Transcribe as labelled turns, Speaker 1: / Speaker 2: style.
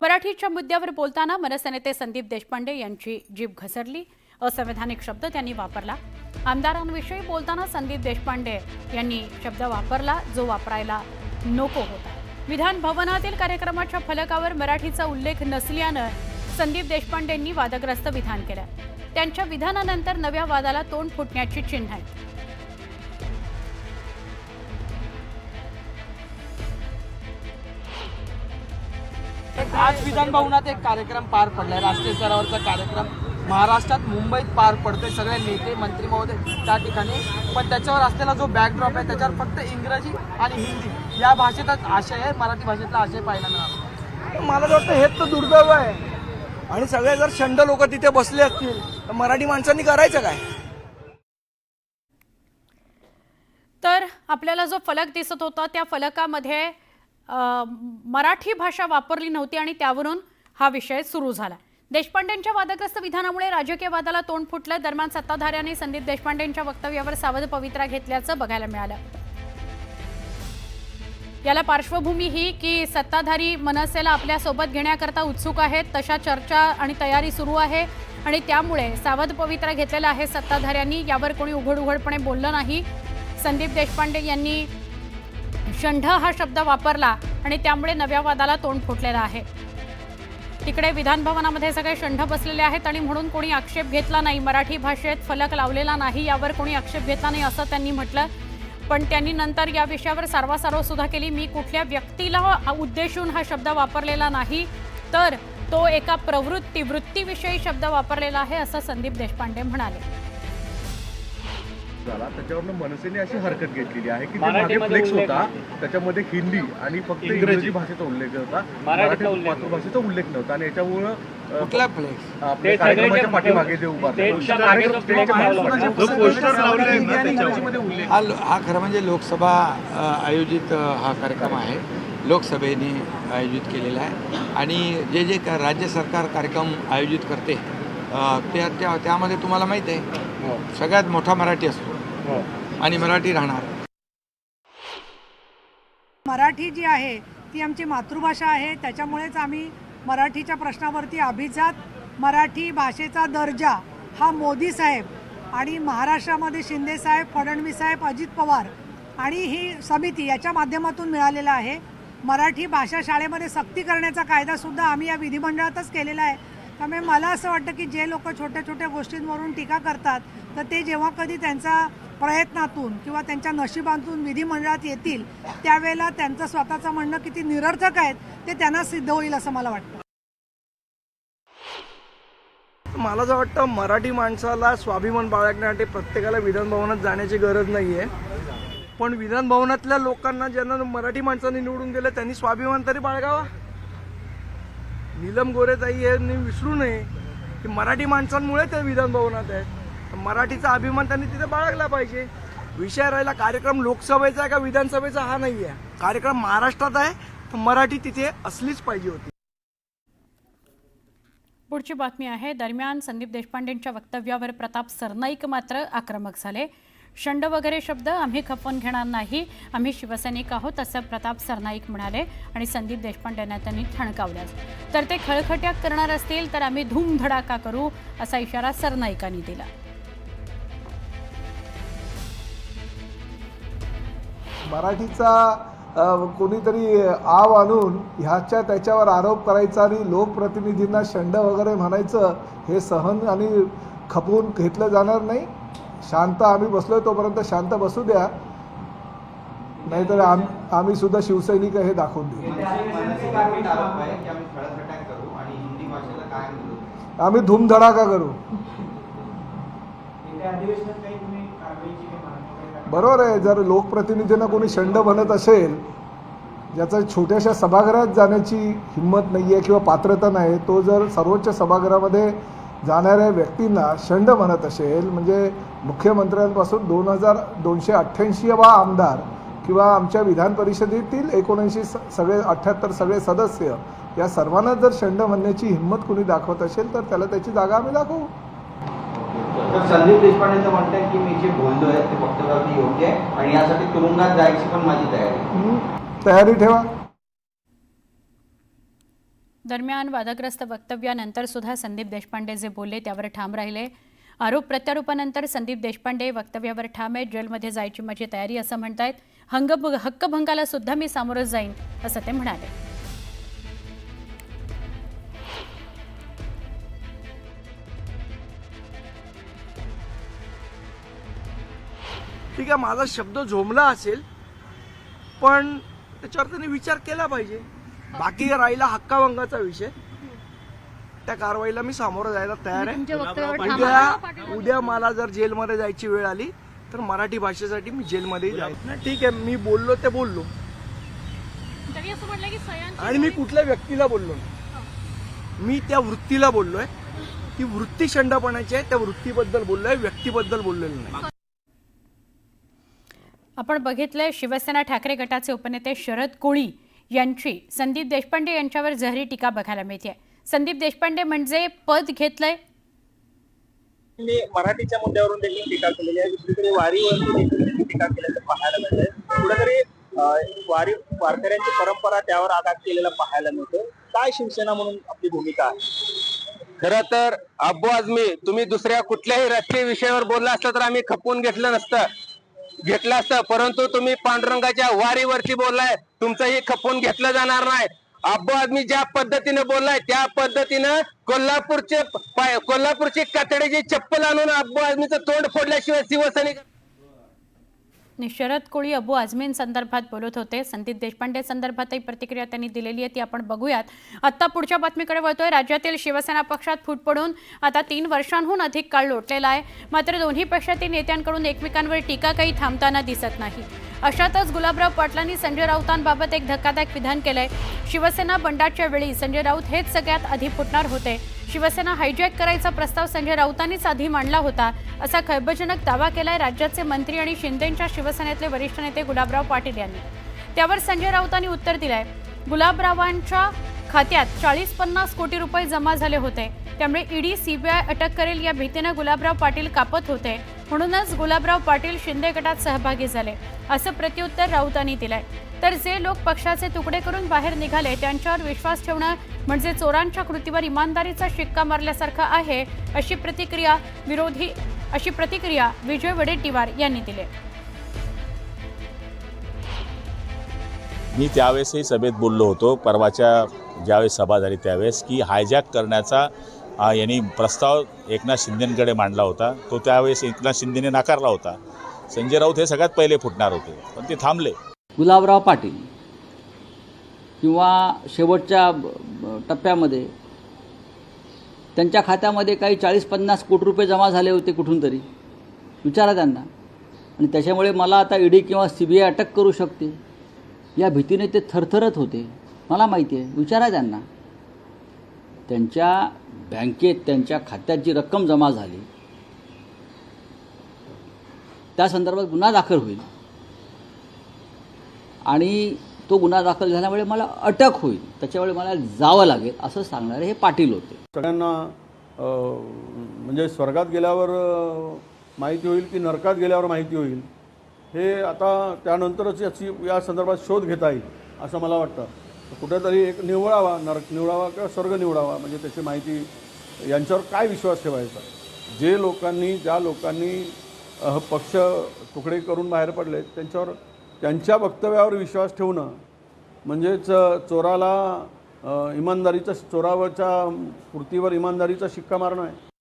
Speaker 1: मराठीच्या मुद्द्यावर बोलताना मनसेनेते संदीप देशपांडे यांची जीभ घसरली। असंवैधानिक शब्द त्यांनी वापरला। आमदारांविषयी बोलताना संदीप देशपांडे यांनी शब्द वापरला जो वापरायला नको होता। विधान भवनातील कार्यक्रमाच्या फलकावर मराठीचा उल्लेख नसल्याने संदीप देशपांडेंनी वादग्रस्त विधान केलं। त्यांच्या विधानानंतर नव्या वादाला तोंड फुटण्याची चिन्ह आहेत।
Speaker 2: आज विधान भवनात एक कार्यक्रम पार पडलाय, राष्ट्रीय स्तरावरचा कार्यक्रम महाराष्ट्रात मुंबईत पार पडतोय। सगळे नेते मंत्री महोदय त्या ठिकाणी, पण त्याच्यावर असलेला जो बॅकड्रॉप आहे त्याच्यावर फक्त इंग्रजी आणि हिंदी या भाषेतच आशय आहे, मराठी भाषेतला आशय पाहायला मिळाला।
Speaker 3: मला वाटतं हेच तर दुर्दैव आहे। आणि सगळे जर शंड लोक तिथे बसले असतील तर मराठी माणसांनी करायचं काय?
Speaker 1: तर आपल्याला जो फलक दिसत होता त्या फलकामध्ये मराठी भाषा वापरली नव्हती आणि त्यावरून हा विषय सुरू झाला। देशपांडेंच्या वादग्रस्त विधानामुळे राजकीय वादाला तोंड फुटलं। दरम्यान सत्ताधाऱ्यांनी संदीप देशपांडेंच्या वक्तव्यावर सावध पवित्रा घेतल्याचं बघायला मिळालं। याला पार्श्वभूमी ही की सत्ताधारी मनसेला आपल्या सोबत घेण्याकरता उत्सुक आहेत, तशा चर्चा आणि तयारी सुरू आहे आणि त्यामुळे सावध पवित्रा घेतलेला आहे सत्ताधाऱ्यांनी। यावर कोणी उघडपणे बोललं नाही। संदीप देशपांडे यांनी शंढ हा शब्द वापरला आणि त्यामुळे नव्या वादाला तोंड फुटलेलं आहे। तिकडे विधान भवनामध्ये सगळे शंढ बसलेले आहेत आणि म्हणून कोणी आक्षेप घेतला नाही। मराठी भाषेत फलक लावलेला नाही यावर कोणी आक्षेप घेतला नाही असं त्यांनी म्हटलं। पण त्यांनी नंतर या विषयावर सारवासारव सुद्धा केली। मी कुठल्या व्यक्तीला उद्देशून हा शब्द वापरलेला नाही, तर तो एका वृत्तीविषयी शब्द वापरलेला आहे असं संदीप देशपांडे म्हणाले।
Speaker 4: त्याच्यावरनं मनसेने अशी हरकत घेतलेली आहे की मागे फ्लेक्स होता त्याच्यामध्ये हिंदी आणि फक्त इंग्रजी भाषेचा उल्लेख होता, मराठी मातृभाषेचा उल्लेख नव्हता आणि याच्यामुळं
Speaker 3: कुठला फ्लेक्स
Speaker 4: आपल्या कार्यक्रमाच्या पाठीमागे जे उभा
Speaker 5: हा खरं म्हणजे लोकसभा आयोजित हा कार्यक्रम आहे, लोकसभेने आयोजित केलेला आहे आणि जे राज्य सरकार कार्यक्रम आयोजित करते त्यामध्ये तुम्हाला माहीत आहे सगळ्यात मोठा मराठी असतो आणि मराठी राहणार।
Speaker 6: मराठी जी आहे ती आमची मातृभाषा आहे, त्याच्यामुळेच आम्ही मराठीच्या प्रश्नावरती अभिजात मराठी भाषेचा दर्जा हा मोदी साहेब आणि महाराष्ट्रामध्ये शिंदे साहेब, फडणवीस साहेब, अजित पवार आणि ही समिती याच्या माध्यमातून मिळालेला आहे। मराठी भाषा शाळेमध्ये सक्ती करण्याचा कायदासुद्धा आम्ही या विधिमंडळातच केलेला आहे। त्यामुळे मला असं वाटतं की जे लोक छोट्या छोट्या गोष्टींवरून टीका करतात तर ते जेव्हा कधी त्यांचा प्रयत्नातून किंवा त्यांच्या नशिबातून विधिमंडळात येतील त्यावेळेला त्यांचं स्वतःचं म्हणणं किती निरर्थक आहेत ते त्यांना सिद्ध होईल असं मला वाटतं।
Speaker 3: मला असं वाटतं मराठी माणसाला स्वाभिमान बाळगण्यासाठी प्रत्येकाला विधान भवनात जाण्याची गरज नाही आहे, पण विधान भवनातल्या लोकांना ज्यांना मराठी माणसांनी निवडून दिलं त्यांनी स्वाभिमान तरी बाळगावा। नीलम गोरेताई यांनी विसरू नये की मराठी माणसांमुळे ते विधान भवनात आहेत, मराठीचा अभिमान त्यांनी तिथे बाळगला पाहिजे। विषय राहिला कार्यक्रम लोकसभेचा आहे का विधानसभेचा हा नाही आहे, कार्यक्रम महाराष्ट्रात आहे तर मराठी तिथे असलीच पाहिजे होती।
Speaker 1: पुढची बातमी आहे। दरम्यान संदीप देशपांडेंच्या वक्तव्यावर प्रताप सरनाईक मात्र आक्रमक झाले। शंड वगैरे शब्द आम्ही खपवून घेणार नाही, आम्ही शिवसैनिक आहोत असं प्रताप सरनाईक म्हणाले आणि संदीप देशपांडेंना त्यांनी ठणकावलं। तर ते खळखट्या करणार असतील तर आम्ही धूमधडाका करू असा इशारा सरनाईकांनी दिला।
Speaker 7: मराठीचा कोणीतरी आव आणून ह्याच्या त्याच्यावर आरोप करायचा आणि लोकप्रतिनिधींना शंड वगैरे म्हणायचं हे सहन आणि खपवून घेतलं जाणार नाही। शांत आम्ही बसलोय तोपर्यंत शांत बसू द्या, नाहीतर आम्ही सुद्धा शिवसैनिक हे दाखवून देऊ। आम्ही धूमधडाका करू। बरोबर आहे, जर लोकप्रतिनिधींना कोणी शंड बनत असेल ज्याचा छोट्याशा सभागृहात जाण्याची हिंमत नाही आहे किंवा पात्रता नाही, तो जर सर्वोच्च सभागृहामध्ये जाणाऱ्या व्यक्तींना शंड म्हणत असेल म्हणजे मुख्यमंत्र्यांपासून 2288वा आमदार किंवा आमच्या विधान परिषदेतील 79 सगळे 78 सगळे सदस्य या सर्वांना जर शंड म्हणण्याची हिंमत कोणी दाखवत असेल तर त्याला त्याची जागा आम्ही दाखवू।
Speaker 8: संदीप देशपांडेंचं म्हणत आहे की मी जे बोललोय ते वक्तव्य योग्य आहे आणि यासाठी तुरुंगात जायची पण माझी तयारी
Speaker 7: ठेवा।
Speaker 1: दरम्यान वादग्रस्त वक्तव्यानंतर सुद्धा संदीप देशपांडे जे बोलले त्यावर ठाम राहिले. आरोप प्रत्यारोपानंतर संदीप देशपांडे वक्तव्यावर ठाम आहेत. जेलमध्ये जायची माझी तयारी असं म्हणतायत. हक्कभंगाला सुद्धा मी सामोरं जाईन असं ते म्हणाले.
Speaker 3: ठीक आहे, माझा शब्द झोंबला असेल पण त्याच्यावर त्यांनी विचार केला पाहिजे. बाकी राहिला हक्काभंगाचा विषय, त्या कारवाईला मी सामोरं जायला तयार आहे. उद्या मला जर जेलमध्ये जायची वेळ आली तर मराठी भाषेसाठी मी जेलमध्ये जाईल ना. ठीक आहे, मी बोललो ते बोललो आणि मी कुठल्या व्यक्तीला बोललो नाही. मी त्या वृत्तीला बोललोय. ती वृत्ती शंडपणाची आहे, त्या वृत्तीबद्दल बोललोय, व्यक्तीबद्दल बोललेलो नाही.
Speaker 1: आपण बघितलंय शिवसेना ठाकरे गटाचे उपनेते शरद कोळी यांची संदीप देशपांडे यांच्यावर जहरी टीका बघायला मिळते. संदीप देशपांडे म्हणजे पद घेतलंय.
Speaker 9: मराठीच्या मुद्द्यावरून देखील टीका केलेली आहे. दुसरीकडे वारीवरती देखील टीका केल्याचं पाहायला मिळतंय. कुठेतरी वारकऱ्यांची परंपरा त्यावर आघात केलेला पाहायला मिळतो. काय शिवसेना म्हणून आपली भूमिका आहे?
Speaker 10: खरं तर अब्बू आझमी तुम्ही दुसऱ्या कुठल्याही राजकीय विषयावर बोलला असता तर आम्ही खपवून घेतलं असतं, परंतु तुम्ही पांडुरंगाच्या वारीवरती बोललाय, तुमचंही खपवून घेतलं जाणार नाही. अब्बू आझमी ज्या पद्धतीने बोललाय त्या पद्धतीनं कोल्हापूरची कातडीची चप्पल आणून अब्बू आझमीचं तोंड फोडल्याशिवाय शिवसैनिक.
Speaker 1: शरद कोळी अबू आझमींसंदर्भात बोलत होते. संदीप देशपांडे संदर्भातही प्रतिक्रिया त्यांनी दिलेली आहे, ती आपण बघूयात. आत्ता पुढच्या बातमीकडे वळतोय. राज्यातील शिवसेना पक्षात फूट पडून आता 3 वर्षांहून अधिक काळ लोटलेला आहे. मात्र दोन्ही पक्षातील नेत्यांकडून एकमेकांवर टीका काही थांबताना दिसत नाही. अशातच गुलाबराव पाटलांनी संजय राऊतांबाबत एक धक्कादायक विधान केलंय. शिवसेना बंडाच्या वेळी संजय राऊत हेच सगळ्यात आधी फुटणार होते. शिवसेना हायजॅक करायचा प्रस्ताव संजय राऊतांनीच आधी मांडला होता असा खळबळजनक दावा केलाय राज्याचे मंत्री आणि शिंदेंच्या शिवसेनेतले वरिष्ठ नेते गुलाबराव पाटील यांनी. त्यावर संजय राऊतांनी उत्तर दिलंय. गुलाबरावांच्या खात्यात 40-50 कोटी रुपये जमा झाले होते, त्यामुळे ईडी सीबीआय अटक करेल या भीतीनं गुलाबराव पाटील कापत होते. म्हणूनच गुलाबराव पाटील शिंदे गटात सहभागी झाले असं प्रत्युत्तर राऊतांनी दिलंय. तर जे लोक पक्षाचे तुकडे करून बाहेर निघाले त्यांच्यावर विश्वास ठेवणं म्हणजे चोरांच्या कृतीवर इमानदारीचा शिक्का मारल्यासारखं आहे अशी प्रतिक्रिया विजय वडेट्टीवार यांनी दिली.
Speaker 11: मी त्यावेळेसही सभेत बोललो होतो, परवाच्या ज्यावेळेस सभा झाली त्यावेळेस, की हायजॅक करण्याचा यांनी प्रस्ताव एकनाथ शिंदेंकडे मांडला होता. तो त्यावेळेस एकनाथ शिंदेने नाकारला होता. संजय राऊत हे सगळ्यात पहिले फुटणार होते, पण ते थांबले.
Speaker 12: गुलाबराव पाटील किंवा शेवटच्या टप्प्यामध्ये त्यांच्या खात्यामध्ये काही 40-50 कोटी रुपये जमा झाले होते कुठून तरी, विचारा त्यांना. आणि त्याच्यामुळे मला आता ईडी किंवा सीबीआय अटक करू शकते या भीतीने ते थरथरत होते. मला माहिती आहे, विचारा त्यांना. त्यांच्या बँकेत त्यांच्या खात्यात जी रक्कम जमा झाली त्या संदर्भात गुन्हा दाखल होईल आणि तो गुन्हा दाखल झाल्यामुळे मला अटक होईल, त्याच्यामुळे मला जावं लागेल असं सांगणारे हे पाटील होते.
Speaker 4: सगळ्यांना म्हणजे स्वर्गात गेल्यावर माहिती होईल की नरकात गेल्यावर माहिती होईल, हे आता त्यानंतरच या संदर्भात शोध घेता येईल असं मला वाटतं. कुठेतरी एक निवडावा, नरक निवडावा किंवा स्वर्ग निवडावा, म्हणजे त्याची माहिती यांच्यावर काय विश्वास ठेवायचा. ज्या लोकांनी पक्ष तुकडे करून बाहेर पडले त्यांच्या वक्तव्यावर विश्वास ठेवणं म्हणजेच चोरावरच्या कृतीवर इमानदारीचा शिक्का मारणं आहे.